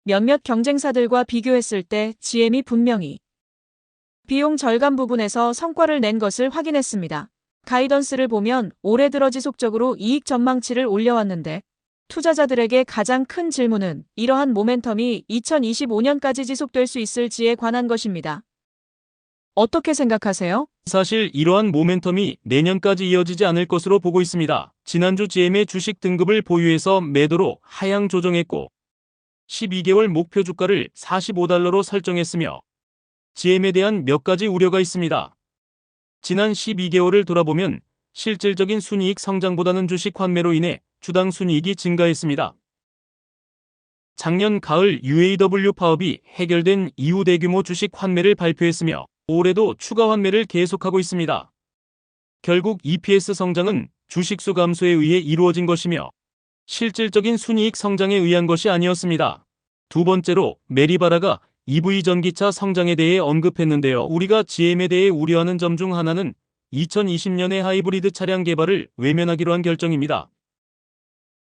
몇몇 경쟁사들과 비교했을 때 GM이 분명히 비용 절감 부분에서 성과를 낸 것을 확인했습니다. 가이던스를 보면 올해 들어 지속적으로 이익 전망치를 올려왔는데 투자자들에게 가장 큰 질문은 이러한 모멘텀이 2025년까지 지속될 수 있을지에 관한 것입니다. 어떻게 생각하세요? 사실 이러한 모멘텀이 내년까지 이어지지 않을 것으로 보고 있습니다. 지난주 GM의 주식 등급을 보유해서 매도로 하향 조정했고 12개월 목표 주가를 $45로 설정했으며 GM에 대한 몇 가지 우려가 있습니다. 지난 12개월을 돌아보면 실질적인 순이익 성장보다는 주식 환매로 인해 주당 순이익이 증가했습니다. 작년 가을 UAW 파업이 해결된 이후 대규모 주식 환매를 발표했으며 올해도 추가 환매를 계속하고 있습니다. 결국 EPS 성장은 주식수 감소에 의해 이루어진 것이며 실질적인 순이익 성장에 의한 것이 아니었습니다. 두 번째로 메리바라가 EV 전기차 성장에 대해 언급했는데요. 우리가 GM에 대해 우려하는 점 중 하나는 2020년에 하이브리드 차량 개발을 외면하기로 한 결정입니다.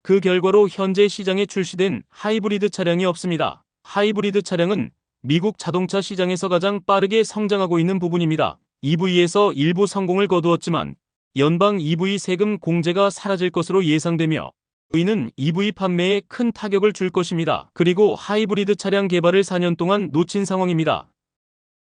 그 결과로 현재 시장에 출시된 하이브리드 차량이 없습니다. 하이브리드 차량은 미국 자동차 시장에서 가장 빠르게 성장하고 있는 부분입니다. EV에서 일부 성공을 거두었지만 연방 EV 세금 공제가 사라질 것으로 예상되며 이는 EV 판매에 큰 타격을 줄 것입니다. 그리고 하이브리드 차량 개발을 4년 동안 놓친 상황입니다.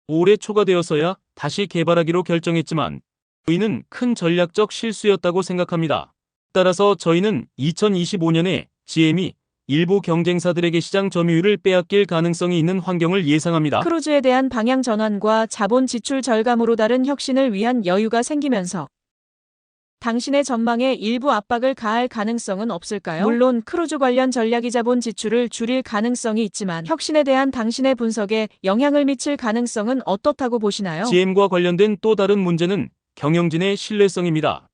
올해 초가 되어서야 다시 개발하기로 결정했지만 이는 큰 전략적 실수였다고 생각합니다. 따라서 저희는 2025년에 GM이 일부 경쟁사들에게 시장 점유율을 빼앗길 가능성이 있는 환경을 예상합니다. 크루즈에 대한 방향 전환과 자본 지출 절감으로 다른 혁신을 위한 여유가 생기면서 당신의 전망에 일부 압박을 가할 가능성은 없을까요? 물론 크루즈 관련 전략이 자본 지출을 줄일 가능성이 있지만 혁신에 대한 당신의 분석에 영향을 미칠 가능성은 어떻다고 보시나요? GM과 관련된 또 다른 문제는 경영진의 신뢰성입니다.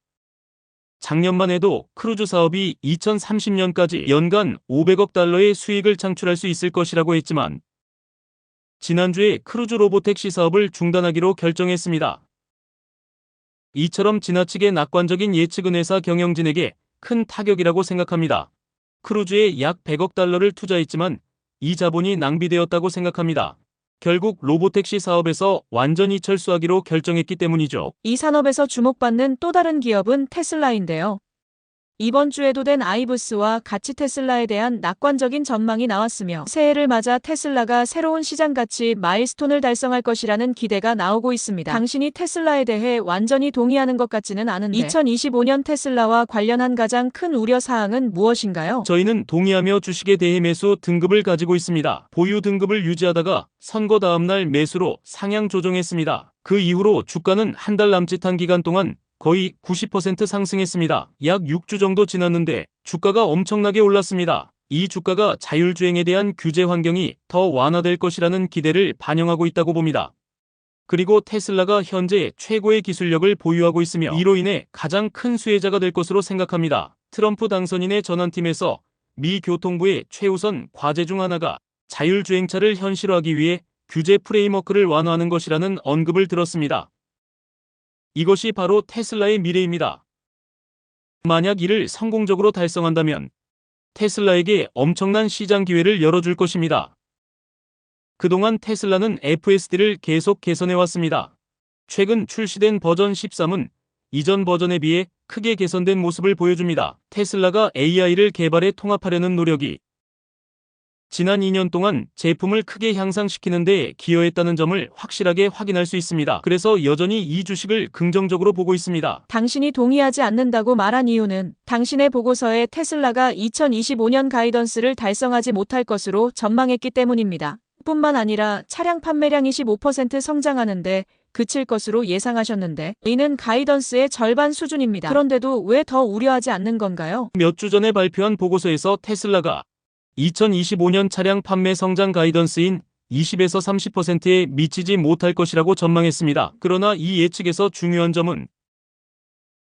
작년만 해도 크루즈 사업이 2030년까지 연간 $500억 달러의 수익을 창출할 수 있을 것이라고 했지만 지난주에 크루즈 로보택시 사업을 중단하기로 결정했습니다. 이처럼 지나치게 낙관적인 예측은 회사 경영진에게 큰 타격이라고 생각합니다. 크루즈에 약 $100억 달러를 투자했지만 이 자본이 낭비되었다고 생각합니다. 결국 로보택시 사업에서 완전히 철수하기로 결정했기 때문이죠. 이 산업에서 주목받는 또 다른 기업은 테슬라인데요. 이번 주에도 된 아이브스와 같이 테슬라에 대한 낙관적인 전망이 나왔으며 새해를 맞아 테슬라가 새로운 시장 가치 마일스톤을 달성할 것이라는 기대가 나오고 있습니다. 당신이 테슬라에 대해 완전히 동의하는 것 같지는 않은데 2025년 테슬라와 관련한 가장 큰 우려사항은 무엇인가요? 저희는 동의하며 주식에 대해 매수 등급을 가지고 있습니다. 보유 등급을 유지하다가 선거 다음날 매수로 상향 조정했습니다. 그 이후로 주가는 한 달 남짓한 기간 동안 거의 90% 상승했습니다. 약 6주 정도 지났는데 주가가 엄청나게 올랐습니다. 이 주가가 자율주행에 대한 규제 환경이 더 완화될 것이라는 기대를 반영하고 있다고 봅니다. 그리고 테슬라가 현재 최고의 기술력을 보유하고 있으며 이로 인해 가장 큰 수혜자가 될 것으로 생각합니다. 트럼프 당선인의 전환팀에서 미 교통부의 최우선 과제 중 하나가 자율주행차를 현실화하기 위해 규제 프레임워크를 완화하는 것이라는 언급을 들었습니다. 이것이 바로 테슬라의 미래입니다. 만약 이를 성공적으로 달성한다면 테슬라에게 엄청난 시장 기회를 열어줄 것입니다. 그동안 테슬라는 FSD를 계속 개선해왔습니다. 최근 출시된 버전 13은 이전 버전에 비해 크게 개선된 모습을 보여줍니다. 테슬라가 AI를 개발해 통합하려는 노력이 지난 2년 동안 제품을 크게 향상시키는 데 기여했다는 점을 확실하게 확인할 수 있습니다. 그래서 여전히 이 주식을 긍정적으로 보고 있습니다. 당신이 동의하지 않는다고 말한 이유는 당신의 보고서에 테슬라가 2025년 가이던스를 달성하지 못할 것으로 전망했기 때문입니다. 뿐만 아니라 차량 판매량 25% 성장하는데 그칠 것으로 예상하셨는데 이는 가이던스의 절반 수준입니다. 그런데도 왜 더 우려하지 않는 건가요? 몇 주 전에 발표한 보고서에서 테슬라가 2025년 차량 판매 성장 가이던스인 20에서 30%에 미치지 못할 것이라고 전망했습니다. 그러나 이 예측에서 중요한 점은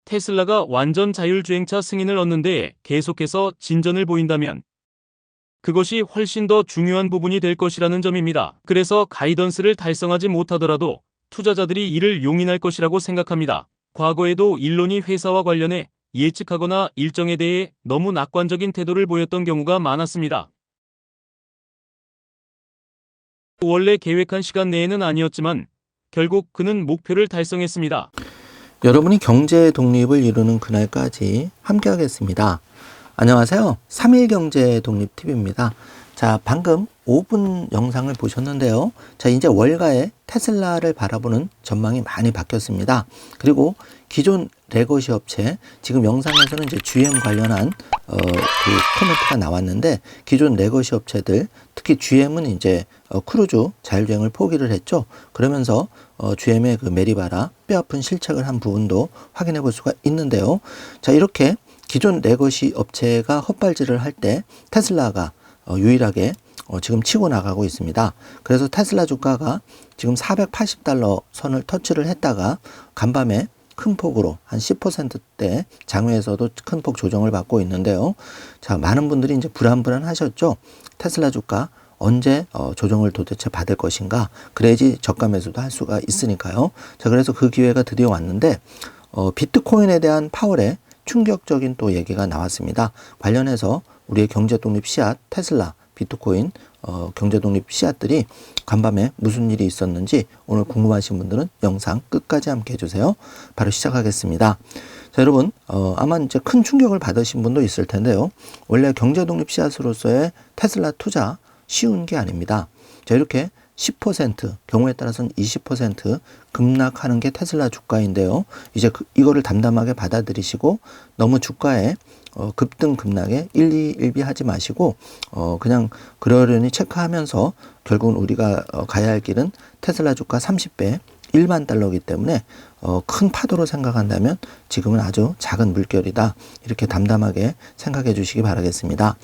테슬라가 완전 자율주행차 승인을 얻는데 계속해서 진전을 보인다면 그것이 훨씬 더 중요한 부분이 될 것이라는 점입니다. 그래서 가이던스를 달성하지 못하더라도 투자자들이 이를 용인할 것이라고 생각합니다. 과거에도 일론이 회사와 관련해 예측하거나 일정에 대해 너무 낙관적인 태도를 보였던 경우가 많았습니다. 원래 계획한 시간 내에는 아니었지만 결국 그는 목표를 달성했습니다. 여러분이 경제 독립을 이루는 그날까지 함께 하겠습니다. 안녕하세요. 3일 경제 독립 TV입니다. 자, 방금 5분 영상을 보셨는데요. 자, 이제 월가의 테슬라를 바라보는 전망이 많이 바뀌었습니다. 그리고 기존 레거시 업체, 지금 영상에서는 이제 GM 관련한 코멘트가 나왔는데, 기존 레거시 업체들, 특히 GM은 이제 크루즈 자율주행을 포기를 했죠. 그러면서 GM의 그 메리바라 뼈아픈 실책을 한 부분도 확인해 볼 수가 있는데요. 자, 이렇게 기존 레거시 업체가 헛발질을 할 때 테슬라가 유일하게 지금 치고 나가고 있습니다. 그래서 테슬라 주가가 지금 480달러 선을 터치를 했다가 간밤에 큰 폭으로 한 10%대 장외에서도 큰 폭 조정을 받고 있는데요. 자, 많은 분들이 이제 불안하셨죠. 테슬라 주가 언제 조정을 도대체 받을 것인가? 그래야지 저가 매수도 할 수가 있으니까요. 자, 그래서 그 기회가 드디어 왔는데 비트코인에 대한 파월의 충격적인 또 얘기가 나왔습니다. 관련해서 우리의 경제 독립 씨앗 테슬라, 비트코인 경제 독립 씨앗들이 간밤에 무슨 일이 있었는지 오늘 궁금하신 분들은 영상 끝까지 함께 해주세요. 바로 시작하겠습니다. 자, 여러분 아마 이제 큰 충격을 받으신 분도 있을 텐데요. 원래 경제 독립 씨앗으로서의 테슬라 투자 쉬운 게 아닙니다. 자, 이렇게 10% 경우에 따라서는 20% 급락하는 게 테슬라 주가인데요. 이제 이거를 담담하게 받아들이시고 너무 주가에 급등 급락에 일희일비하지 마시고 그냥 그러려니 체크하면서 결국은 우리가 가야 할 길은 테슬라 주가 30배 1만 달러이기 때문에 큰 파도로 생각한다면 지금은 아주 작은 물결이다. 이렇게 담담하게 생각해 주시기 바라겠습니다.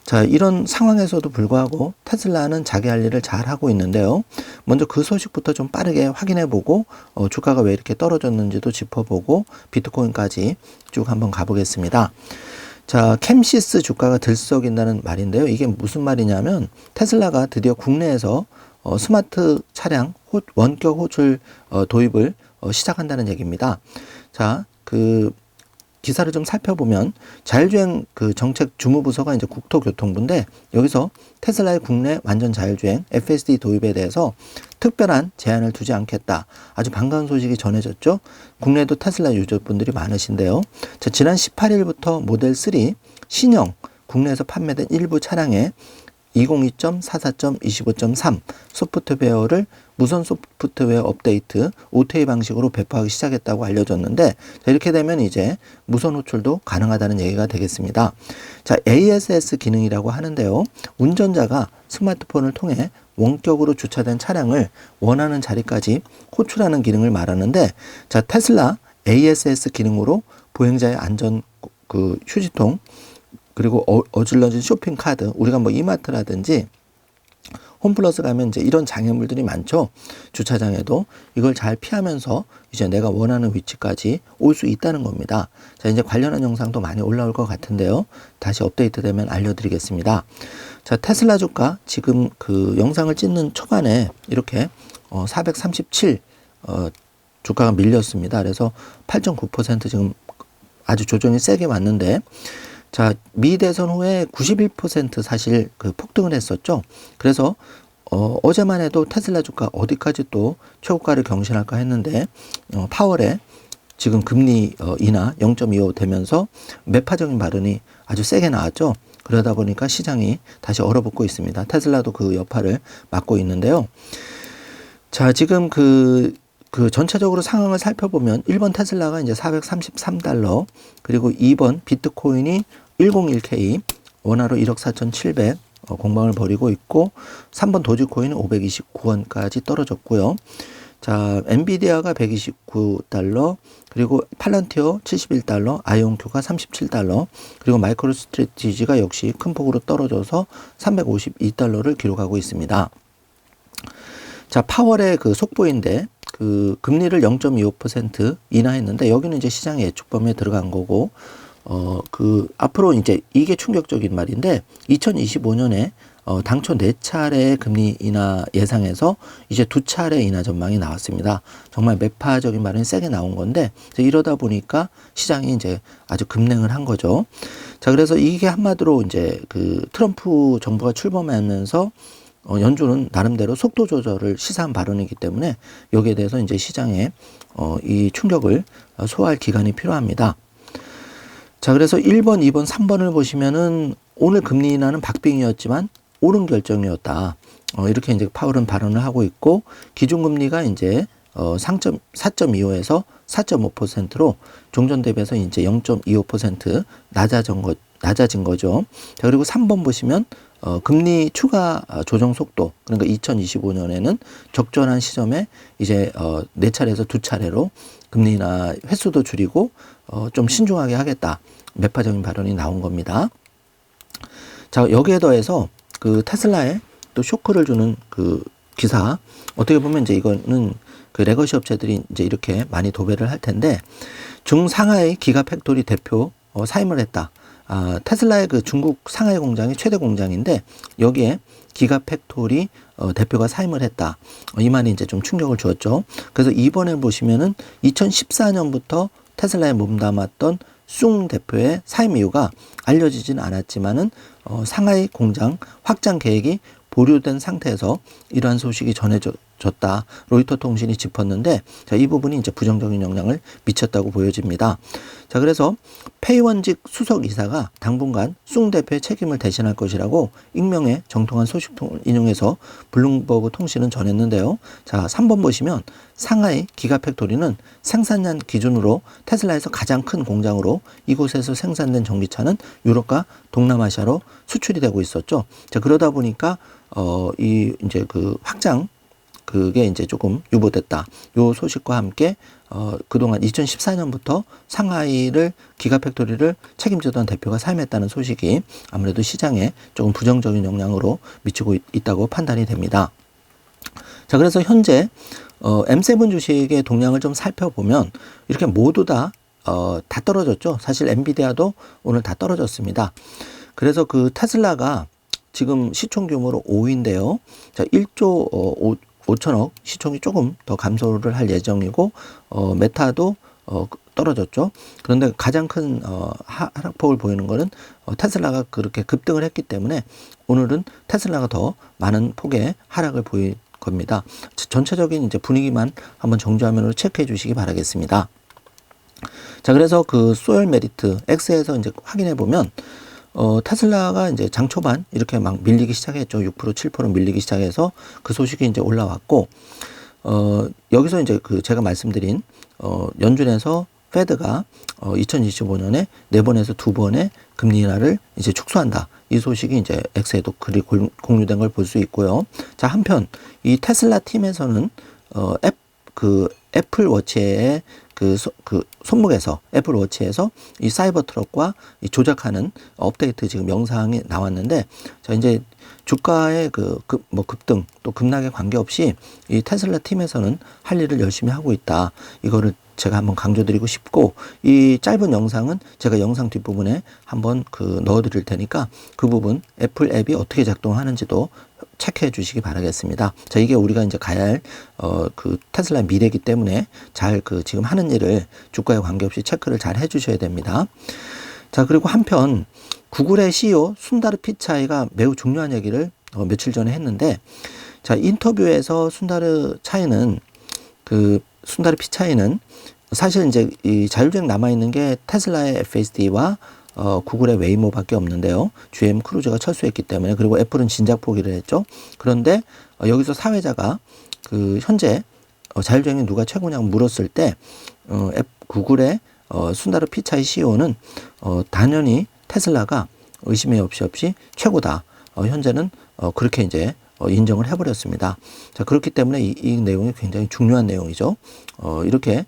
자, 이런 상황에서도 불구하고 테슬라는 자기 할 일을 잘 하고 있는데요. 먼저 그 소식부터 좀 빠르게 확인해 보고 주가가 왜 이렇게 떨어졌는지도 짚어보고 비트코인까지 쭉 한번 가보겠습니다. 자, 캠시스 주가가 들썩인다는 말인데요. 이게 무슨 말이냐면 테슬라가 드디어 국내에서 스마트 차량 원격 호출 도입을 시작한다는 얘기입니다. 자, 그 기사를 좀 살펴보면 자율주행 그 정책 주무부서가 이제 국토교통부인데 여기서 테슬라의 국내 완전 자율주행 FSD 도입에 대해서 특별한 제한을 두지 않겠다. 아주 반가운 소식이 전해졌죠. 국내에도 테슬라 유저분들이 많으신데요. 자, 지난 18일부터 모델 3 신형 국내에서 판매된 일부 차량에 202.44.25.3 소프트웨어를 무선 소프트웨어 업데이트 OTA 방식으로 배포하기 시작했다고 알려졌는데, 자, 이렇게 되면 이제 무선 호출도 가능하다는 얘기가 되겠습니다. 자, ASS 기능이라고 하는데요. 운전자가 스마트폰을 통해 원격으로 주차된 차량을 원하는 자리까지 호출하는 기능을 말하는데, 자, 테슬라 ASS 기능으로 보행자의 안전 그 휴지통 그리고 어질러진 쇼핑 카드, 우리가 뭐 이마트라든지 홈플러스 가면 이제 이런 장애물들이 많죠. 주차장에도 이걸 잘 피하면서 이제 내가 원하는 위치까지 올 수 있다는 겁니다. 자, 이제 관련한 영상도 많이 올라올 것 같은데요. 다시 업데이트되면 알려드리겠습니다. 자, 테슬라 주가 지금 그 영상을 찍는 초반에 이렇게 437 주가가 밀렸습니다. 그래서 8.9% 지금 아주 조정이 세게 왔는데, 자, 미 대선 후에 91% 사실 그 폭등을 했었죠. 그래서 어제만 해도 테슬라 주가 어디까지 또 최고가를 경신할까 했는데 파월에 지금 금리 인하 0.25 되면서 매파적인 발언이 아주 세게 나왔죠. 그러다 보니까 시장이 다시 얼어붙고 있습니다. 테슬라도 그 여파를 맡고 있는데요. 자, 지금 그 전체적으로 상황을 살펴보면 1번 테슬라가 이제 433달러, 그리고 2번 비트코인이 101K, 원화로 1억 4,700 공방을 벌이고 있고, 3번 도지코인은 529원까지 떨어졌고요. 자, 엔비디아가 129달러, 그리고 팔런티어 71달러, 아이온큐가 37달러, 그리고 마이크로 스트래티지가 역시 큰 폭으로 떨어져서 352달러를 기록하고 있습니다. 자, 파월의 그 속보인데 그 금리를 0.25% 인하했는데 여기는 이제 시장의 예측 범위에 들어간 거고, 그 앞으로 이제 이게 충격적인 말인데 2025년에 당초 4차례의 금리 인하 예상에서 이제 2차례 인하 전망이 나왔습니다. 정말 매파적인 말은 세게 나온 건데, 이러다 보니까 시장이 이제 아주 급냉을 한 거죠. 자, 그래서 이게 한마디로 이제 그 트럼프 정부가 출범하면서 연준은 나름대로 속도 조절을 시사한 발언이기 때문에 여기에 대해서 이제 시장에 이 충격을 소화할 기간이 필요합니다. 자, 그래서 1번, 2번, 3번을 보시면은 오늘 금리 인하는 박빙이었지만 옳은 결정이었다. 이렇게 이제 파월은 발언을 하고 있고, 기준금리가 이제 4.25에서 4.5%로 종전 대비해서 이제 0.25% 낮아진 거죠. 자, 그리고 3번 보시면 금리 추가 조정 속도, 그러니까 2025년에는 적절한 시점에 이제 4차례에서 2차례로 금리 인하 횟수도 줄이고 좀 신중하게 하겠다. 매파적인 발언이 나온 겁니다. 자, 여기에 더해서 그 테슬라에 또 쇼크를 주는 그 기사, 어떻게 보면 이제 이거는 그 레거시 업체들이 이제 이렇게 많이 도배를 할 텐데, 중상하이 기가팩토리 대표 사임을 했다. 테슬라의 그 중국 상하이 공장이 최대 공장인데 여기에 기가팩토리 대표가 사임을 했다. 이 말이 이제 좀 충격을 주었죠. 그래서 이번에 보시면은 2014년부터 테슬라에 몸담았던 숭 대표의 사임 이유가 알려지진 않았지만은 상하이 공장 확장 계획이 보류된 상태에서 이러한 소식이 전해졌다. 로이터 통신이 짚었는데, 자, 이 부분이 이제 부정적인 영향을 미쳤다고 보여집니다. 자, 그래서 페이원직 수석 이사가 당분간 숭 대표의 책임을 대신할 것이라고 익명의 정통한 소식통을 인용해서 블룸버그 통신은 전했는데요. 자, 3번 보시면 상하이 기가팩토리는 생산량 기준으로 테슬라에서 가장 큰 공장으로 이곳에서 생산된 전기차는 유럽과 동남아시아로 수출이 되고 있었죠. 자, 그러다 보니까 이제 그 확장 그게 이제 조금 유보됐다. 요 소식과 함께 그동안 2014년부터 상하이를 기가팩토리를 책임지던 대표가 사임했다는 소식이 아무래도 시장에 조금 부정적인 영향으로 미치고 있다고 판단이 됩니다. 자, 그래서 현재 M7 주식의 동향을 좀 살펴보면 이렇게 모두 다 떨어졌죠. 사실 엔비디아도 오늘 다 떨어졌습니다. 그래서 그 테슬라가 지금 시총 규모로 5위인데요. 자, 1조 5천억 시총이 조금 더 감소를 할 예정이고, 메타도 떨어졌죠. 그런데 가장 큰 하락폭을 보이는 거는 테슬라가 그렇게 급등을 했기 때문에 오늘은 테슬라가 더 많은 폭의 하락을 보일 겁니다. 전체적인 이제 분위기만 한번 정주화면으로 체크해 주시기 바라겠습니다. 자, 그래서 그 소열 메리트 X에서 이제 확인해 보면 테슬라가 이제 장 초반 이렇게 막 밀리기 시작했죠. 6%, 7% 밀리기 시작해서 그 소식이 이제 올라왔고, 여기서 이제 그 제가 말씀드린 연준에서 페드가 2025년에 4번에서 2번의 금리 인하를 이제 축소한다. 이 소식이 이제 X에도 글이 공유된 걸 볼 수 있고요. 자, 한편 이 테슬라 팀에서는 애플 워치의 그 손목에서 애플 워치에서 이 사이버 트럭과 이 조작하는 업데이트 지금 영상이 나왔는데, 자, 이제 주가의 급등 또 급락에 관계없이 이 테슬라 팀에서는 할 일을 열심히 하고 있다. 이거를 제가 한번 강조드리고 싶고, 이 짧은 영상은 제가 영상 뒷부분에 한번 넣어 드릴 테니까 그 부분 애플 앱이 어떻게 작동하는지도 체크해 주시기 바라겠습니다. 자, 이게 우리가 이제 가야 할 그 테슬라의 미래이기 때문에 잘 지금 하는 일을 주가에 관계없이 체크를 잘 해 주셔야 됩니다. 자, 그리고 한편 구글의 CEO 순다르 피차이가 매우 중요한 얘기를 며칠 전에 했는데, 자, 인터뷰에서 순다르 피차이는 사실 이제 이 자율주행 남아있는 게 테슬라의 FSD와 구글의 웨이모밖에 없는데요. GM 크루즈가 철수했기 때문에, 그리고 애플은 진작 포기를 했죠. 그런데 여기서 사회자가 현재 자율주행이 누가 최고냐고 물었을 때 구글의 순다르 피차이 CEO는 당연히 테슬라가 의심의 없이 최고다. 현재는 그렇게 이제 인정을 해버렸습니다. 자, 그렇기 때문에 이 내용이 굉장히 중요한 내용이죠. 이렇게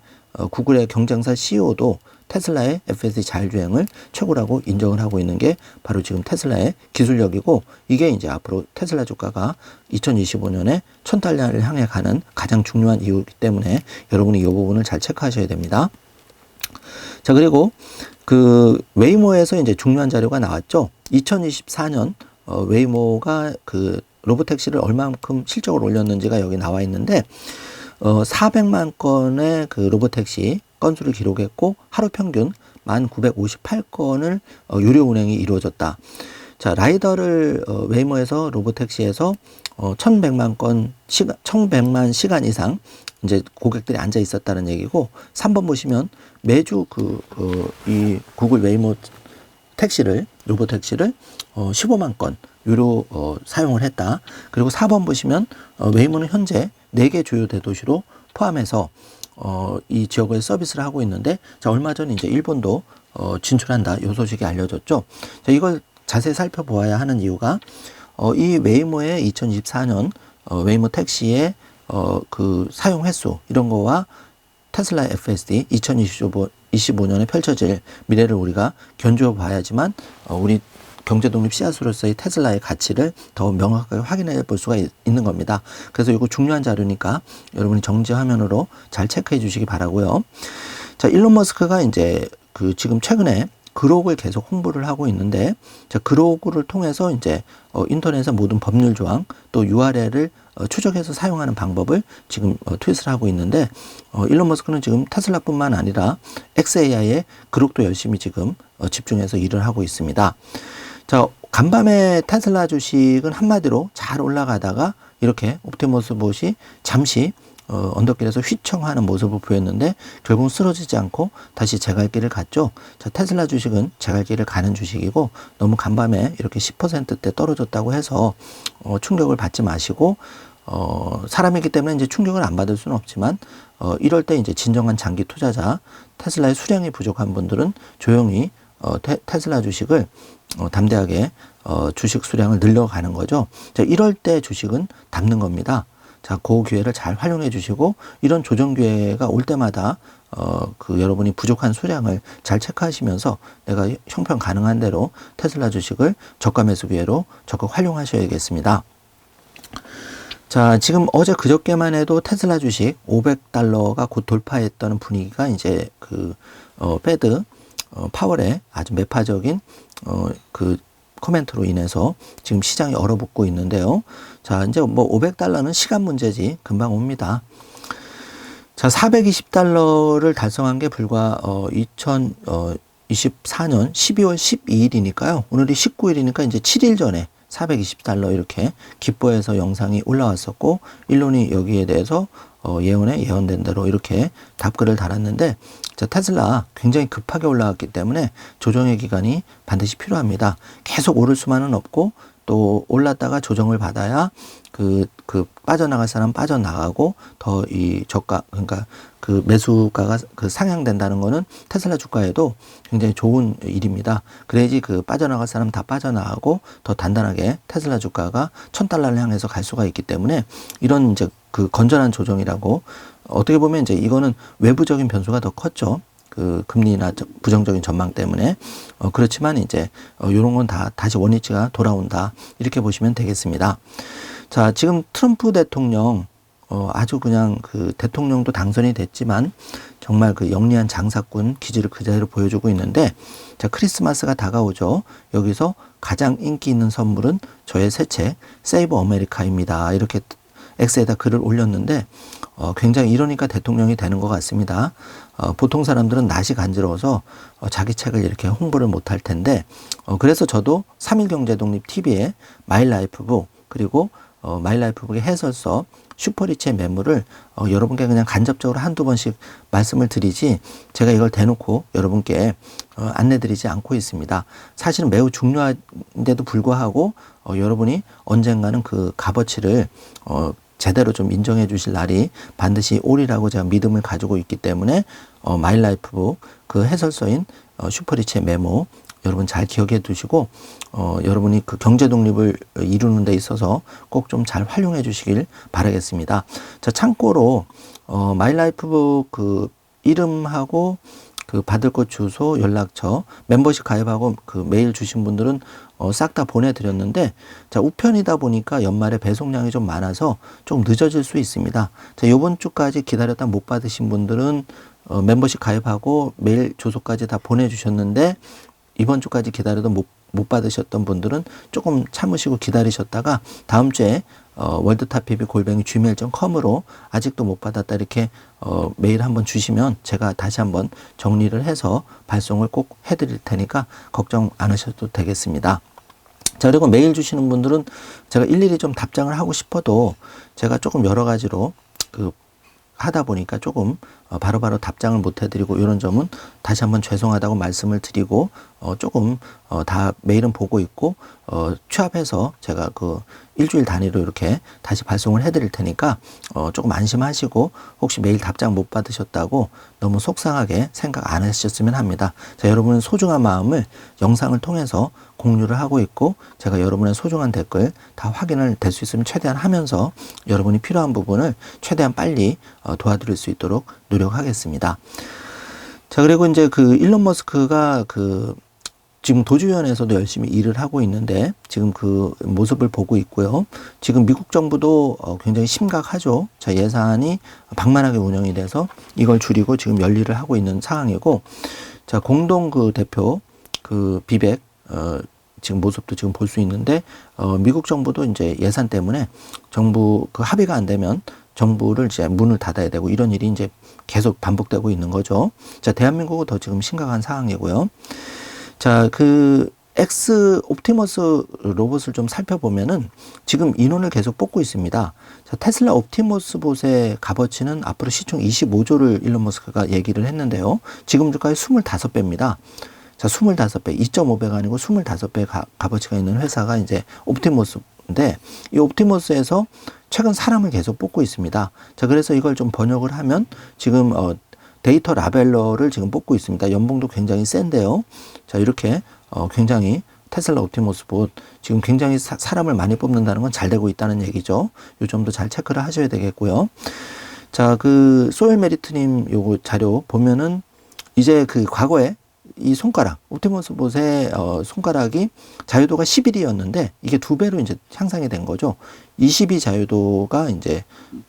구글의 경쟁사 CEO도 테슬라의 FSD 자율주행을 최고라고 인정을 하고 있는 게 바로 지금 테슬라의 기술력이고, 이게 이제 앞으로 테슬라 주가가 2025년에 $1,000를 향해 가는 가장 중요한 이유이기 때문에 여러분이 이 부분을 잘 체크하셔야 됩니다. 자, 그리고 웨이모에서 이제 중요한 자료가 나왔죠. 2024년 웨이모가 로보택시를 얼마만큼 실적을 올렸는지가 여기 나와 있는데, 400만 건의 로보택시 건수를 기록했고, 하루 평균 1,958건을 유료 운행이 이루어졌다. 자, 라이더를 웨이모에서 로보택시에서 1100만 시간 이상 이제 고객들이 앉아 있었다는 얘기고, 3번 보시면 매주 이 구글 웨이모 택시를, 로보택시를 15만 건 유료 사용을 했다. 그리고 4번 보시면 웨이모는 현재 4개 주요 대도시로 포함해서 이 지역에 서비스를 하고 있는데, 자, 얼마 전에 이제 일본도 진출한다, 이 소식이 알려졌죠. 자, 이걸 자세히 살펴보아야 하는 이유가 이 웨이모의 2024년 웨이모 택시의 그 사용 횟수 이런 거와 테슬라 FSD 2025년에 펼쳐질 미래를 우리가 견주어 봐야지만 우리 경제 독립 씨앗으로서의 테슬라의 가치를 더 명확하게 확인해 볼 수가 있는 겁니다. 그래서 이거 중요한 자료니까 여러분이 정지 화면으로 잘 체크해 주시기 바라고요. 자, 일론 머스크가 이제 지금 최근에 그록을 계속 홍보를 하고 있는데, 자, 그록을 통해서 이제 인터넷의 모든 법률 조항 또 URL을 추적해서 사용하는 방법을 지금 트윗을 하고 있는데, 일론 머스크는 지금 테슬라뿐만 아니라 xAI의 그록도 열심히 지금 집중해서 일을 하고 있습니다. 자, 간밤에 테슬라 주식은 한마디로 잘 올라가다가 이렇게 옵티머스 봇이 잠시 언덕길에서 휘청하는 모습을 보였는데 결국은 쓰러지지 않고 다시 제갈길을 갔죠. 자, 테슬라 주식은 제갈길을 가는 주식이고, 너무 간밤에 이렇게 10%대 떨어졌다고 해서 충격을 받지 마시고, 사람이기 때문에 이제 충격을 안 받을 수는 없지만 이럴 때 이제 진정한 장기 투자자, 테슬라의 수량이 부족한 분들은 조용히 테슬라 주식을 담대하게 주식 수량을 늘려가는 거죠. 자, 이럴 때 주식은 담는 겁니다. 자, 그 기회를 잘 활용해 주시고, 이런 조정 기회가 올 때마다 여러분이 부족한 수량을 잘 체크하시면서 내가 형편 가능한 대로 테슬라 주식을 저가 매수 기회로 적극 활용하셔야겠습니다. 자, 지금 어제 그저께만 해도 테슬라 주식 $500가 곧 돌파했다는 분위기가 이제 페드 파월의 아주 매파적인 코멘트로 인해서 지금 시장이 얼어붙고 있는데요. 자, 이제 뭐 $500는 시간 문제지 금방 옵니다. 자, $420를 달성한 게 불과 2024년 12월 12일이니까요. 오늘이 19일이니까 이제 7일 전에 $420 이렇게 기뻐해서 영상이 올라왔었고, 일론이 여기에 대해서 예언된 대로 이렇게 답글을 달았는데, 자, 테슬라 굉장히 급하게 올라왔기 때문에 조정의 기간이 반드시 필요합니다. 계속 오를 수만은 없고, 또 올랐다가 조정을 받아야 빠져나갈 사람 빠져나가고 더 이 저가, 그러니까 매수가가 상향된다는 거는 테슬라 주가에도 굉장히 좋은 일입니다. 그래야지 빠져나갈 사람 다 빠져나가고 더 단단하게 테슬라 주가가 $1,000를 향해서 갈 수가 있기 때문에, 이런 이제 건전한 조정이라고, 어떻게 보면 이제 이거는 외부적인 변수가 더 컸죠. 금리나 부정적인 전망 때문에. 그렇지만 이제 요런 건 다 다시 원위치가 돌아온다, 이렇게 보시면 되겠습니다. 자, 지금 트럼프 대통령 아주 그냥 대통령도 당선이 됐지만 정말 영리한 장사꾼 기질을 그대로 보여주고 있는데, 자, 크리스마스가 다가오죠. 여기서 가장 인기 있는 선물은 저의 새 책 세이브 아메리카입니다, 이렇게 X에다 글을 올렸는데 굉장히 이러니까 대통령이 되는 것 같습니다. 보통 사람들은 낯이 간지러워서 자기 책을 이렇게 홍보를 못할 텐데, 그래서 저도 3일경제독립TV에 마이라이프북, 그리고 마이라이프북의 해설서 슈퍼리치의 매물을 여러분께 그냥 간접적으로 한두 번씩 말씀을 드리지, 제가 이걸 대놓고 여러분께 안내드리지 않고 있습니다. 사실은 매우 중요한데도 불구하고 여러분이 언젠가는 그 값어치를 제대로 좀 인정해 주실 날이 반드시 오리라고 제가 믿음을 가지고 있기 때문에 마이라이프북 해설서인 슈퍼리치의 메모 여러분 잘 기억해 두시고 여러분이 경제 독립을 이루는 데 있어서 꼭 좀 잘 활용해 주시길 바라겠습니다. 자, 참고로 마이라이프북 이름하고 받을 곳 주소, 연락처, 멤버십 가입하고 메일 주신 분들은 싹 다 보내드렸는데, 자, 우편이다 보니까 연말에 배송량이 좀 많아서 좀 늦어질 수 있습니다. 자, 요번 주까지 기다렸다 못 받으신 분들은 멤버십 가입하고 메일 주소까지 다 보내주셨는데, 이번 주까지 기다려도 못 받으셨던 분들은 조금 참으시고 기다리셨다가 다음 주에 worldtoptv@gmail.com으로 아직도 못 받았다 이렇게 메일 한번 주시면 제가 다시 한번 정리를 해서 발송을 꼭 해드릴 테니까 걱정 안 하셔도 되겠습니다. 자, 그리고 메일 주시는 분들은 제가 일일이 좀 답장을 하고 싶어도 제가 조금 여러 가지로 하다 보니까 조금 바로바로 답장을 못 해드리고 이런 점은 다시 한번 죄송하다고 말씀을 드리고 조금 다 메일은 보고 있고 취합해서 제가 일주일 단위로 이렇게 다시 발송을 해드릴 테니까 조금 안심하시고 혹시 메일 답장 못 받으셨다고 너무 속상하게 생각 안 하셨으면 합니다. 자, 여러분의 소중한 마음을 영상을 통해서 공유를 하고 있고 제가 여러분의 소중한 댓글 다 확인을 될 수 있으면 최대한 하면서 여러분이 필요한 부분을 최대한 빨리 도와드릴 수 있도록 노력하겠습니다. 자, 그리고 이제 일론 머스크가 지금 도주위원회에서도 열심히 일을 하고 있는데 지금 그 모습을 보고 있고요. 지금 미국 정부도 굉장히 심각하죠. 자, 예산이 방만하게 운영이 돼서 이걸 줄이고 지금 열일을 하고 있는 상황이고, 자, 공동 대표 비백 지금 모습도 지금 볼 수 있는데 미국 정부도 이제 예산 때문에 정부 합의가 안 되면 정부를 이제 문을 닫아야 되고 이런 일이 이제 계속 반복되고 있는 거죠. 자, 대한민국은 더 지금 심각한 상황이고요. 자, 엑스 옵티머스 로봇을 좀 살펴보면은 지금 인원을 계속 뽑고 있습니다. 자, 테슬라 옵티머스 봇의 값어치는 앞으로 시총 25조를 일론 머스크가 얘기를 했는데요. 지금 주가의 25배입니다. 자, 25배, 2.5배가 아니고 25배 값어치가 있는 회사가 이제 옵티머스인데 이 옵티머스에서 최근 사람을 계속 뽑고 있습니다. 자, 그래서 이걸 좀 번역을 하면 지금 데이터 라벨러를 지금 뽑고 있습니다. 연봉도 굉장히 센데요. 자, 이렇게 굉장히 테슬라 옵티머스 봇 지금 굉장히 사람을 많이 뽑는다는 건 잘 되고 있다는 얘기죠. 요 점도 잘 체크를 하셔야 되겠고요. 자, 소일 메리트님 요거 자료 보면은 이제 과거에 이 손가락, 옵티머스 봇의 손가락이 자유도가 11이었는데 이게 2배로 이제 향상이 된 거죠. 22 자유도가 이제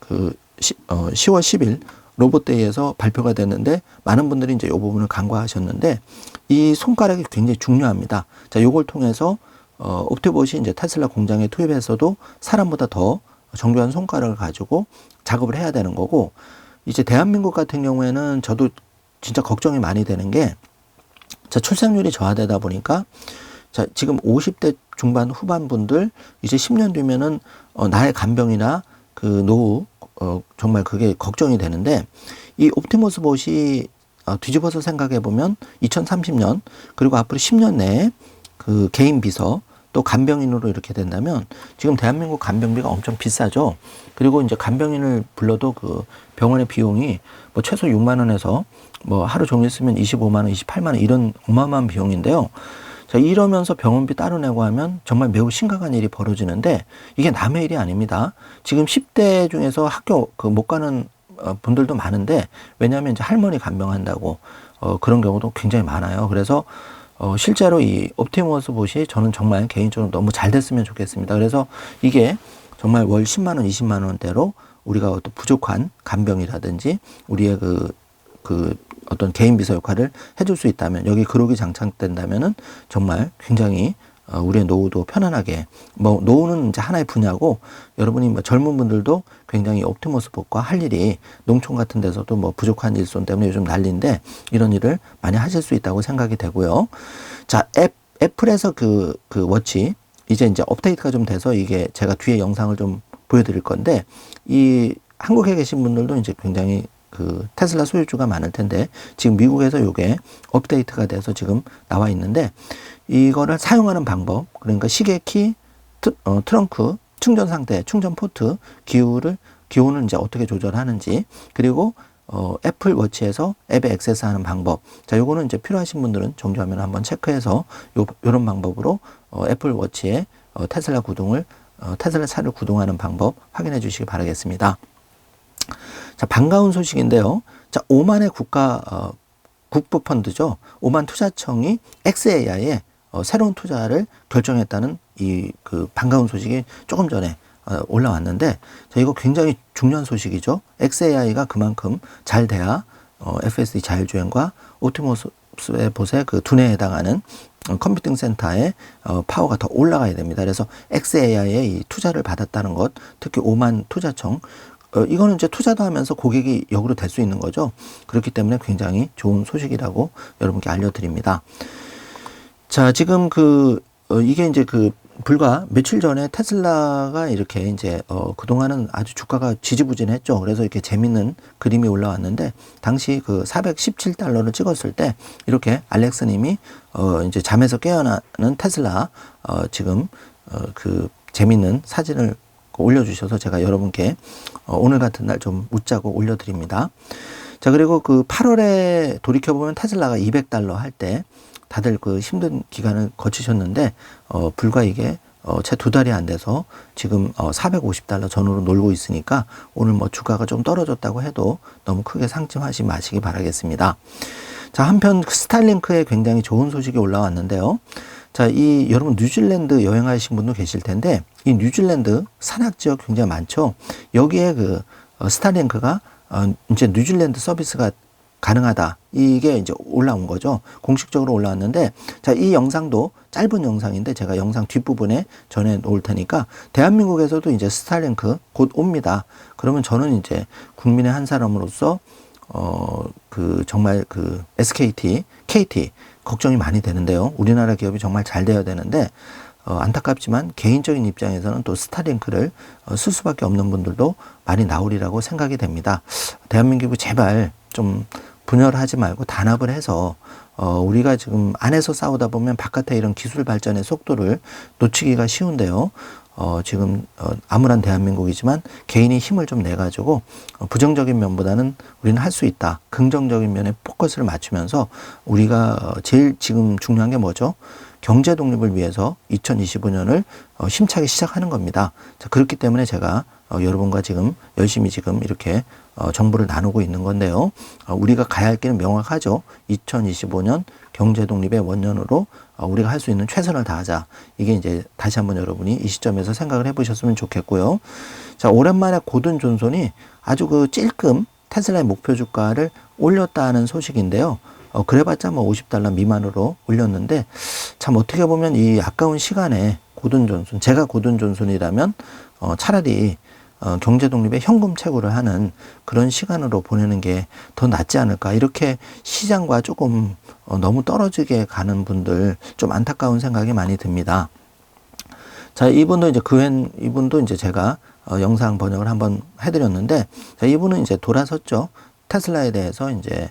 10월 10일 로봇데이에서 발표가 됐는데 많은 분들이 이제 이 부분을 간과하셨는데 이 손가락이 굉장히 중요합니다. 자, 요걸 통해서 옵티봇이 이제 테슬라 공장에 투입해서도 사람보다 더 정교한 손가락을 가지고 작업을 해야 되는 거고, 이제 대한민국 같은 경우에는 저도 진짜 걱정이 많이 되는 게, 자, 출생률이 저하되다 보니까 자, 지금 50대 중반 후반 분들 이제 10년 뒤면은 나의 간병이나 노후 정말 그게 걱정이 되는데, 이 옵티머스 봇이 뒤집어서 생각해 보면 2030년 그리고 앞으로 10년 내에 개인 비서 또 간병인으로 이렇게 된다면 지금 대한민국 간병비가 엄청 비싸죠. 그리고 이제 간병인을 불러도 병원의 비용이 뭐 최소 6만 원에서 뭐 하루 종일 쓰면 25만 원, 28만 원 이런 어마어마한 비용인데요. 자, 이러면서 병원비 따로 내고 하면 정말 매우 심각한 일이 벌어지는데 이게 남의 일이 아닙니다. 지금 10대 중에서 학교 못 가는 분들도 많은데, 왜냐하면 이제 할머니 간병한다고 그런 경우도 굉장히 많아요. 그래서 실제로 이 옵티머스 봇이 저는 정말 개인적으로 너무 잘 됐으면 좋겠습니다. 그래서 이게 정말 월 10만 원, 20만 원대로 우리가 어떤 부족한 간병이라든지 우리의 어떤 개인 비서 역할을 해줄 수 있다면, 여기 그룹이 장착된다면은 정말 굉장히 우리의 노후도 편안하게, 뭐 노후는 이제 하나의 분야고 여러분이 뭐 젊은 분들도 굉장히 옵티머스 봇과 할 일이 농촌 같은 데서도 뭐 부족한 일손 때문에 요즘 난리인데 이런 일을 많이 하실 수 있다고 생각이 되고요. 자, 애플에서 그 워치 이제 업데이트가 좀 돼서 이게 제가 뒤에 영상을 좀 보여드릴 건데, 이 한국에 계신 분들도 이제 굉장히 테슬라 소유주가 많을 텐데 지금 미국에서 요게 업데이트가 돼서 지금 나와 있는데, 이거를 사용하는 방법, 그러니까 시계키, 트렁크, 충전 상태, 충전 포트, 기호를 이제 어떻게 조절하는지, 그리고 애플 워치에서 앱에 액세스하는 방법. 자, 요거는 이제 필요하신 분들은 정주화면 한번 체크해서 요런 방법으로 애플 워치에 테슬라 차를 구동하는 방법 확인해 주시기 바라겠습니다. 자, 반가운 소식인데요. 자, 오만의 국부 펀드죠. 오만 투자청이 XAI에 새로운 투자를 결정했다는 반가운 소식이 조금 전에 올라왔는데, 자, 이거 굉장히 중요한 소식이죠. XAI가 그만큼 잘 돼야 FSD 자율주행과 옵티머스의 봇의 두뇌에 해당하는 컴퓨팅 센터의 파워가 더 올라가야 됩니다. 그래서 XAI에 이 투자를 받았다는 것, 특히 오만 투자청, 이거는 이제 투자도 하면서 고객이 역으로 될 수 있는 거죠. 그렇기 때문에 굉장히 좋은 소식이라고 여러분께 알려드립니다. 자, 지금 이게 이제 불과 며칠 전에 테슬라가 이렇게 이제 그동안은 아주 주가가 지지부진했죠. 그래서 이렇게 재밌는 그림이 올라왔는데 당시 그 417달러를 찍었을 때 이렇게 알렉스님이 이제 잠에서 깨어나는 테슬라 지금 그 재밌는 사진을 올려주셔서 제가 여러분께 오늘 같은 날 좀 웃자고 올려드립니다. 자, 그리고 그 8월에 돌이켜보면 테슬라가 200달러 할 때 다들 그 힘든 기간을 거치셨는데 불과 이게 채 2달이 안 돼서 지금 450달러 전후로 놀고 있으니까 오늘 뭐 주가가 좀 떨어졌다고 해도 너무 크게 상심하지 마시기 바라겠습니다. 자, 한편 스타링크에 굉장히 좋은 소식이 올라왔는데요. 자, 이 여러분 뉴질랜드 여행하신 분도 계실 텐데 이 뉴질랜드 산악 지역 굉장히 많죠. 여기에 그 스타링크가 이제 뉴질랜드 서비스가 가능하다. 이게 이제 올라온 거죠. 공식적으로 올라왔는데, 자, 이 영상도 짧은 영상인데 제가 영상 뒷부분에 전해 놓을 테니까 대한민국에서도 이제 스타링크 곧 옵니다. 그러면 저는 이제 국민의 한 사람으로서 그 정말 그 SKT, KT 걱정이 많이 되는데요. 우리나라 기업이 정말 잘 돼야 되는데 안타깝지만 개인적인 입장에서는 또 스타링크를 쓸 수밖에 없는 분들도 많이 나오리라고 생각이 됩니다. 대한민국이 제발 좀 분열하지 말고 단합을 해서 우리가 지금 안에서 싸우다 보면 바깥에 이런 기술 발전의 속도를 놓치기가 쉬운데요. 지금 암울한 대한민국이지만 개인이 힘을 좀 내가지고 부정적인 면보다는 우리는 할 수 있다. 긍정적인 면에 포커스를 맞추면서 우리가 제일 지금 중요한 게 뭐죠? 경제 독립을 위해서 2025년을 힘차게 시작하는 겁니다. 자, 그렇기 때문에 제가 여러분과 지금 열심히 지금 이렇게 정보를 나누고 있는 건데요. 우리가 가야 할 길은 명확하죠. 2025년 경제 독립의 원년으로 우리가 할 수 있는 최선을 다하자. 이게 이제 다시 한번 여러분이 이 시점에서 생각을 해보셨으면 좋겠고요. 자, 오랜만에 고든 존손이 아주 그 찔끔 테슬라의 목표 주가를 올렸다는 소식인데요. 그래봤자 뭐 50달러 미만으로 올렸는데 참 어떻게 보면 이 아까운 시간에 고든 존손, 제가 고든 존손이라면 차라리 경제 독립에 현금 채굴을 하는 그런 시간으로 보내는 게 더 낫지 않을까. 이렇게 시장과 조금 너무 떨어지게 가는 분들 좀 안타까운 생각이 많이 듭니다. 자, 이분도 이제 이분도 이제 제가 영상 번역을 한번 해드렸는데, 자, 이분은 이제 돌아섰죠. 테슬라에 대해서 이제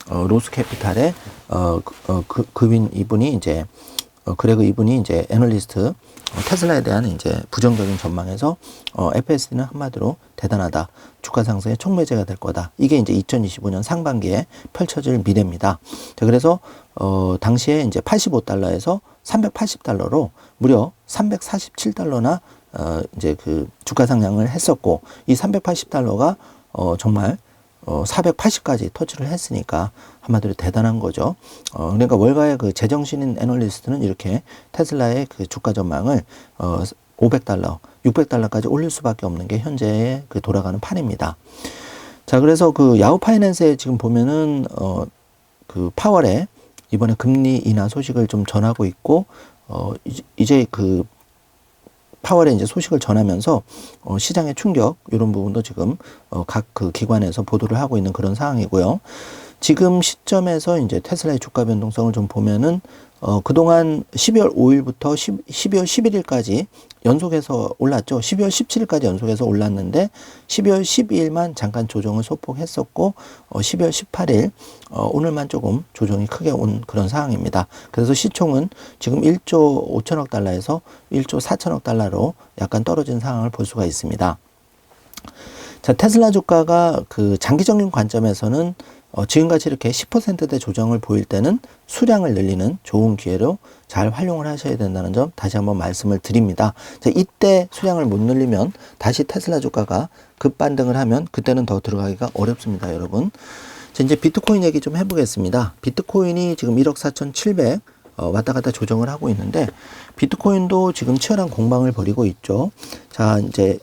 로스캐피탈의 이분이 이제 그레그 이분이 이제 애널리스트 테슬라에 대한 이제 부정적인 전망에서 FSD는 한마디로 대단하다. 주가 상승의 촉매제가 될 거다. 이게 이제 2025년 상반기에 펼쳐질 미래입니다. 자, 그래서 당시에 이제 85달러에서 380달러로 무려 347달러나 이제 그 주가 상향을 했었고, 이 380달러가 정말 480까지 터치를 했으니까 한마디로 대단한 거죠. 그러니까 월가의 그 제정신인 애널리스트는 이렇게 테슬라의 그 주가 전망을 500달러, 600달러까지 올릴 수밖에 없는 게 현재의 그 돌아가는 판입니다. 자, 그래서 그 야후 파이낸스에 지금 보면은 그 파월에 이번에 금리 인하 소식을 좀 전하고 있고, 이제 그 파월에 이제 소식을 전하면서 시장의 충격 이런 부분도 지금 각 그 기관에서 보도를 하고 있는 그런 상황이고요. 지금 시점에서 이제 테슬라의 주가 변동성을 좀 보면은 그동안 12월 5일부터 12월 11일까지 연속해서 올랐죠. 12월 17일까지 연속해서 올랐는데 12월 12일만 잠깐 조정을 소폭했었고 12월 18일 오늘만 조금 조정이 크게 온 그런 상황입니다. 그래서 시총은 지금 1조 5천억 달러에서 1조 4천억 달러로 약간 떨어진 상황을 볼 수가 있습니다. 자, 테슬라 주가가 그 장기적인 관점에서는 지금같이 이렇게 10%대 조정을 보일 때는 수량을 늘리는 좋은 기회로 잘 활용을 하셔야 된다는 점 다시 한번 말씀을 드립니다. 자, 이때 수량을 못 늘리면 다시 테슬라 주가가 급반등을 하면 그때는 더 들어가기가 어렵습니다, 여러분. 자, 이제 비트코인 얘기 좀 해보겠습니다. 비트코인이 지금 1억 4,700 왔다 갔다 조정을 하고 있는데 비트코인도 지금 치열한 공방을 벌이고 있죠. 자, 이제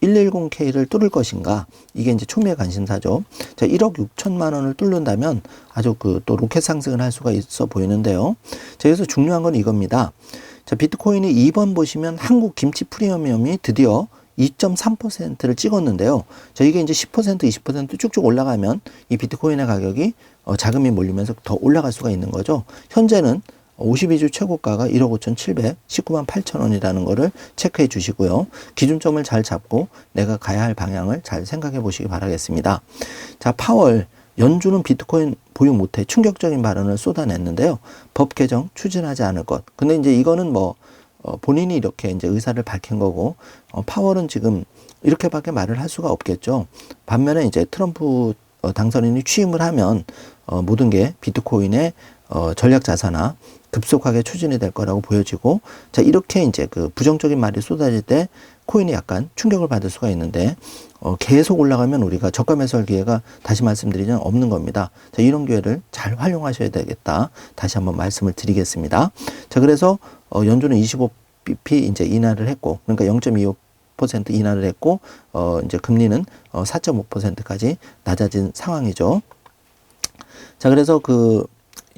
110K를 뚫을 것인가, 이게 이제 초미의 관심사죠. 자, 1억 6천만 원을 뚫는다면 아주 그 또 로켓 상승을 할 수가 있어 보이는데요. 자, 그래서 중요한 건 이겁니다. 자, 비트코인이 2번 보시면 한국 김치 프리미엄이 드디어 2.3%를 찍었는데요. 자, 이게 이제 10%, 20% 쭉쭉 올라가면 이 비트코인의 가격이 자금이 몰리면서 더 올라갈 수가 있는 거죠. 현재는 52주 최고가가 1억 5,700, 19만 8천 원이라는 거를 체크해 주시고요. 기준점을 잘 잡고 내가 가야 할 방향을 잘 생각해 보시기 바라겠습니다. 자, 파월. 연준은 비트코인 보유 못해 충격적인 발언을 쏟아냈는데요. 법 개정 추진하지 않을 것. 근데 이제 이거는 뭐 본인이 이렇게 이제 의사를 밝힌 거고, 파월은 지금 이렇게밖에 말을 할 수가 없겠죠. 반면에 이제 트럼프 당선인이 취임을 하면 모든 게 비트코인의 전략 자산화 급속하게 추진이 될 거라고 보여지고, 자, 이렇게 이제 그 부정적인 말이 쏟아질 때 코인이 약간 충격을 받을 수가 있는데, 계속 올라가면 우리가 저가 매수할 기회가 다시 말씀드리자면 없는 겁니다. 자, 이런 기회를 잘 활용하셔야 되겠다. 다시 한번 말씀을 드리겠습니다. 자, 그래서 연준은 25bp 이제 인하를 했고, 그러니까 0.25% 인하를 했고, 이제 금리는 4.5%까지 낮아진 상황이죠. 자, 그래서 그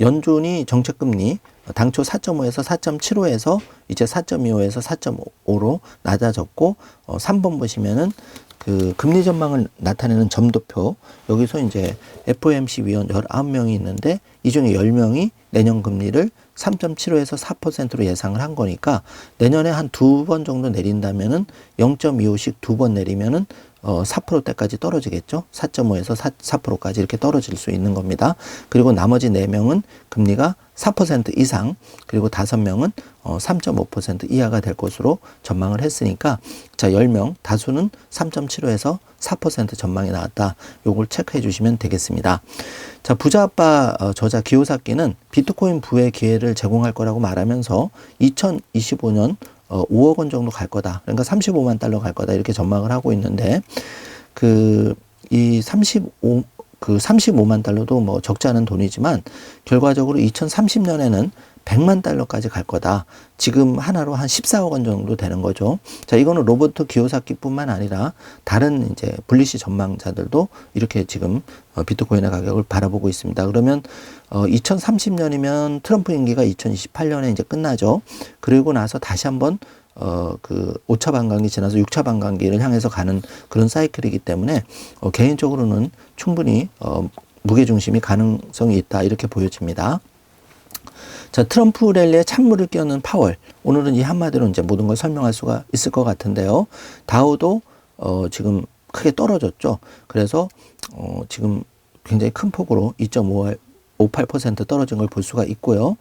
연준이 정책금리 당초 4.5에서 4.75에서 이제 4.25에서 4.5로 낮아졌고, 3번 보시면은 그 금리 전망을 나타내는 점도표, 여기서 이제 FOMC 위원 19명이 있는데 이 중에 10명이 내년 금리를 3.75에서 4%로 예상을 한 거니까, 내년에 한 2번 정도 내린다면은 0.25씩 2번 내리면은 4%대까지 떨어지겠죠. 4.5에서 4%까지 이렇게 떨어질 수 있는 겁니다. 그리고 나머지 4명은 금리가 4% 이상, 그리고 5명은 3.5% 이하가 될 것으로 전망을 했으니까, 자, 10명, 다수는 3.75에서 4% 전망이 나왔다. 요걸 체크해 주시면 되겠습니다. 자, 부자 아빠 저자 기요사키는 비트코인 부의 기회를 제공할 거라고 말하면서 2025년 5억 원 정도 갈 거다. 그러니까 35만 달러 갈 거다. 이렇게 전망을 하고 있는데, 이 35만 달러도 뭐 적지 않은 돈이지만, 결과적으로 2030년에는 100만 달러까지 갈 거다. 지금 하나로 한 14억 원 정도 되는 거죠. 자, 이거는 로버트 기요사키뿐만 아니라 다른 이제 블리시 전망자들도 이렇게 지금 비트코인의 가격을 바라보고 있습니다. 그러면 2030년이면 트럼프 임기가 2028년에 이제 끝나죠. 그리고 나서 다시 한번 그 5차 반감기 지나서 6차 반감기를 향해서 가는 그런 사이클이기 때문에 개인적으로는 충분히 무게중심이 가능성이 있다, 이렇게 보여집니다. 자, 트럼프 랠리에 찬물을 끼얹는 파월. 오늘은 이 한마디로 이제 모든 걸 설명할 수가 있을 것 같은데요. 다우도 지금 크게 떨어졌죠. 그래서 지금 굉장히 큰 폭으로 2.58% 떨어진 걸 볼 수가 있고요.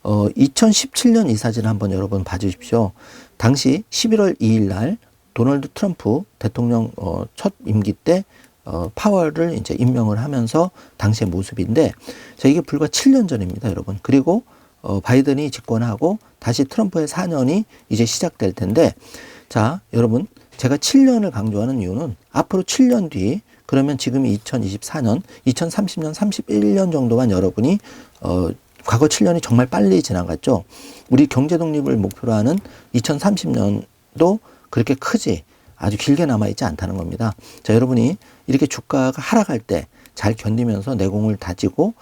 2017년 이 사진을 한번 여러분 봐주십시오. 당시 11월 2일 날 도널드 트럼프 대통령 첫 임기 때 파월을 이제 임명을 하면서 당시의 모습인데, 자, 이게 불과 7년 전입니다, 여러분. 그리고 바이든이 집권하고 다시 트럼프의 4년이 이제 시작될 텐데, 자, 여러분, 제가 7년을 강조하는 이유는 앞으로 7년 뒤, 그러면 지금이 2024년, 2030년, 31년 정도만 여러분이 과거 7년이 정말 빨리 지나갔죠. 우리 경제 독립을 목표로 하는 2030년도 그렇게 크지 아주 길게 남아있지 않다는 겁니다. 자, 여러분이 이렇게 주가가 하락할 때 잘 견디면서 내공을 다지고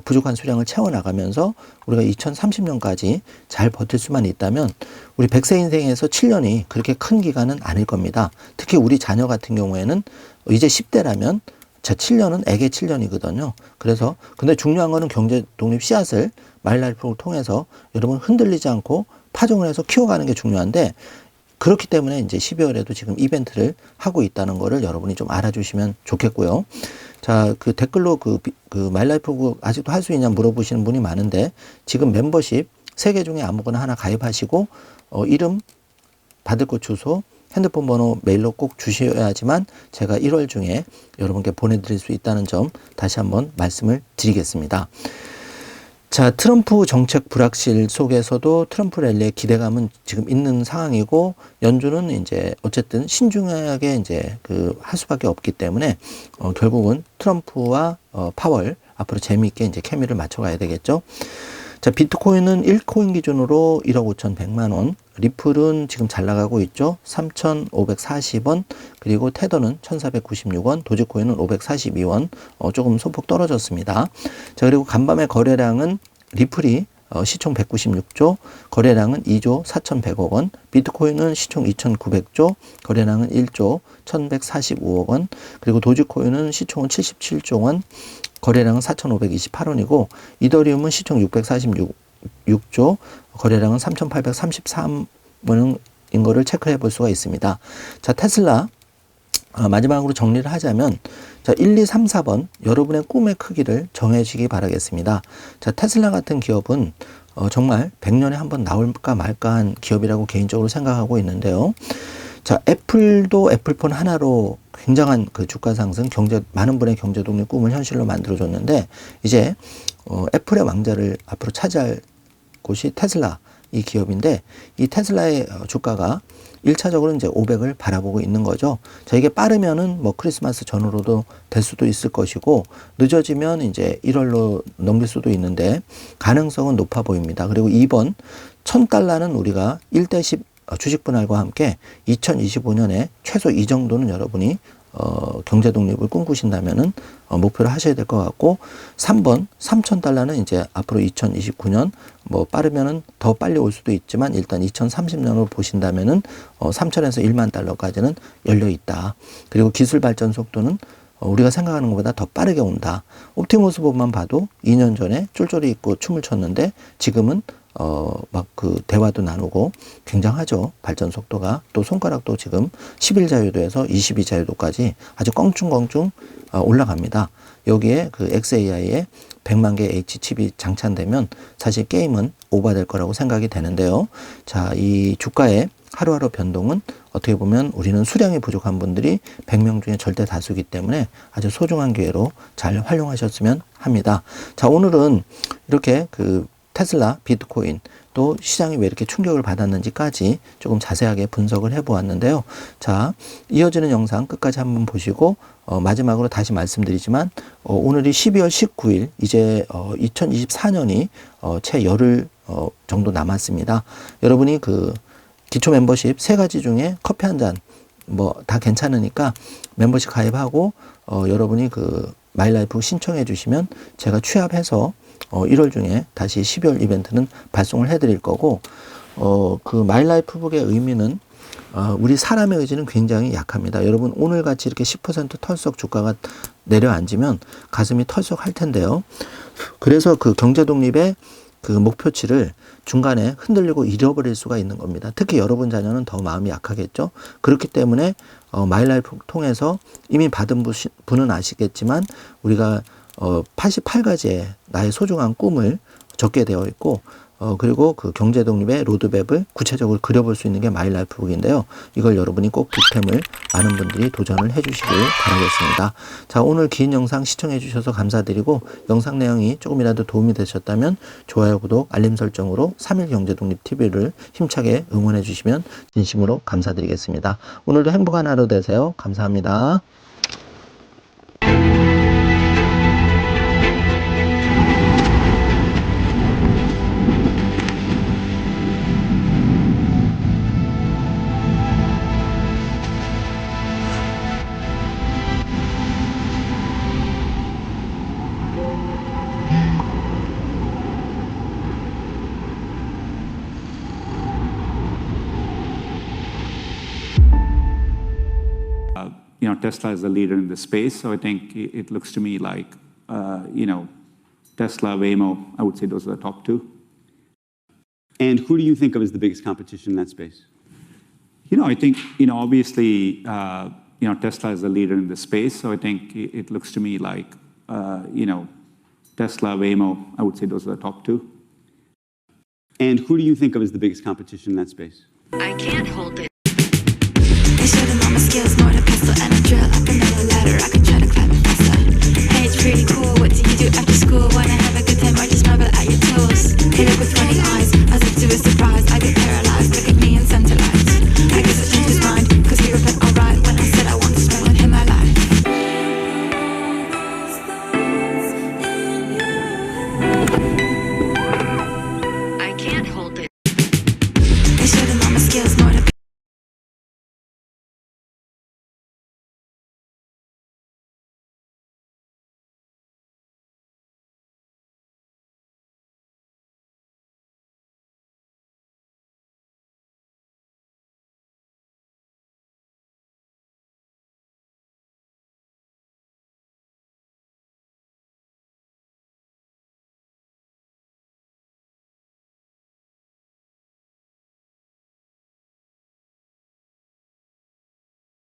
부족한 수량을 채워나가면서 우리가 2030년까지 잘 버틸 수만 있다면 우리 100세 인생에서 7년이 그렇게 큰 기간은 아닐 겁니다. 특히 우리 자녀 같은 경우에는 이제 10대라면 제 7년은 애게 7년이거든요. 그래서 근데 중요한 거는 경제 독립 씨앗을 마일라이프를 통해서 여러분 흔들리지 않고 파종을 해서 키워가는 게 중요한데, 그렇기 때문에 이제 12월에도 지금 이벤트를 하고 있다는 거를 여러분이 좀 알아주시면 좋겠고요. 자, 그 댓글로 그 마일라이프 아직도 할 수 있냐 물어보시는 분이 많은데, 지금 멤버십 3개 중에 아무거나 하나 가입하시고 이름, 받을 곳 주소, 핸드폰 번호, 메일로 꼭 주셔야지만 제가 1월 중에 여러분께 보내드릴 수 있다는 점 다시 한번 말씀을 드리겠습니다. 자, 트럼프 정책 불확실 속에서도 트럼프 랠리의 기대감은 지금 있는 상황이고, 연준은 이제 어쨌든 신중하게 이제 할 수밖에 없기 때문에 결국은 트럼프와 파월 앞으로 재미있게 이제 케미를 맞춰가야 되겠죠. 자, 비트코인은 1코인 기준으로 1억 5,100만 원, 리플은 지금 잘 나가고 있죠. 3,540원, 그리고 테더는 1,496원, 도지코인은 542원, 조금 소폭 떨어졌습니다. 자, 그리고 간밤에 거래량은 리플이 시총 196조, 거래량은 2조 4,100억 원, 비트코인은 시총 2,900조, 거래량은 1조 1,145억 원, 그리고 도지코인은 시총은 77조 원, 거래량은 4,528원이고, 이더리움은 시총 6조, 거래량은 3,833원인 거를 체크해 볼 수가 있습니다. 자, 테슬라 마지막으로 정리를 하자면 자, 1, 2, 3, 4번 여러분의 꿈의 크기를 정해주시기 바라겠습니다. 자, 테슬라 같은 기업은 정말 100년에 한번 나올까 말까한 기업이라고 개인적으로 생각하고 있는데요. 자, 애플도 애플폰 하나로 굉장한 그 주가 상승, 많은 분의 경제 독립 꿈을 현실로 만들어줬는데 이제 애플의 왕자를 앞으로 차지할 곳이 테슬라 이 기업인데 이 테슬라의 주가가 1차적으로 이제 500을 바라보고 있는 거죠. 자, 이게 빠르면은 뭐 크리스마스 전후로도 될 수도 있을 것이고 늦어지면 이제 1월로 넘길 수도 있는데 가능성은 높아 보입니다. 그리고 2번 1000달러는 우리가 1대10 주식 분할과 함께 2025년에 최소 이 정도는 여러분이 경제 독립을 꿈꾸신다면은 목표를 하셔야 될 것 같고 3번 3,000달러는 이제 앞으로 2029년 뭐 빠르면은 더 빨리 올 수도 있지만 일단 2030년으로 보신다면은 3,000에서 1만 달러까지는 열려 있다. 그리고 기술 발전 속도는 우리가 생각하는 것보다 더 빠르게 온다. 옵티머스 법만 봐도 2년 전에 쫄쫄이 입고 춤을 췄는데 지금은 막 그 대화도 나누고 굉장하죠. 발전 속도가. 또 손가락도 지금 11자유도에서 22자유도까지 아주 껑충껑충 올라갑니다. 여기에 그 XAI에 100만 개 H칩이 장착되면 사실 게임은 오버될 거라고 생각이 되는데요. 자, 이 주가의 하루하루 변동은 어떻게 보면 우리는 수량이 부족한 분들이 100명 중에 절대 다수이기 때문에 아주 소중한 기회로 잘 활용하셨으면 합니다. 자, 오늘은 이렇게 그 테슬라, 비트코인, 또 시장이 왜 이렇게 충격을 받았는지까지 조금 자세하게 분석을 해보았는데요. 자, 이어지는 영상 끝까지 한번 보시고 마지막으로 다시 말씀드리지만 오늘이 12월 19일 이제 2024년이 채 열흘 정도 남았습니다. 여러분이 그 기초 멤버십 3가지 중에 커피 한 잔 뭐 다 괜찮으니까 멤버십 가입하고 여러분이 그 마이라이프 신청해 주시면 제가 취합해서 1월 중에 다시 12월 이벤트는 발송을 해드릴 거고, 그 마이라이프북의 의미는, 우리 사람의 의지는 굉장히 약합니다. 여러분, 오늘 같이 이렇게 10% 털썩 주가가 내려앉으면 가슴이 털썩 할 텐데요. 그래서 그 경제 독립의 그 목표치를 중간에 흔들리고 잃어버릴 수가 있는 겁니다. 특히 여러분 자녀는 더 마음이 약하겠죠. 그렇기 때문에 마이라이프 통해서 이미 받은 분은 아시겠지만 우리가 88가지의 나의 소중한 꿈을 적게 되어 있고 그리고 그 경제 독립의 로드맵을 구체적으로 그려볼 수 있는 게 마이라이프북인데요. 이걸 여러분이 꼭 득템을 많은 분들이 도전을 해주시길 바라겠습니다. 자, 오늘 긴 영상 시청해 주셔서 감사드리고 영상 내용이 조금이라도 도움이 되셨다면 좋아요, 구독, 알림 설정으로 3일 경제독립TV를 힘차게 응원해 주시면 진심으로 감사드리겠습니다. 오늘도 행복한 하루 되세요. 감사합니다. Tesla is the leader in the space, so I think it looks to me like, Tesla, Waymo, I would say those are the top two. And who do you think of as the biggest competition in that space? I think, obviously, Tesla is the leader in the space, so I think it looks to me like, Tesla, Waymo, I would say those are the top two. And who do you think of as the biggest competition in that space? I can't hold this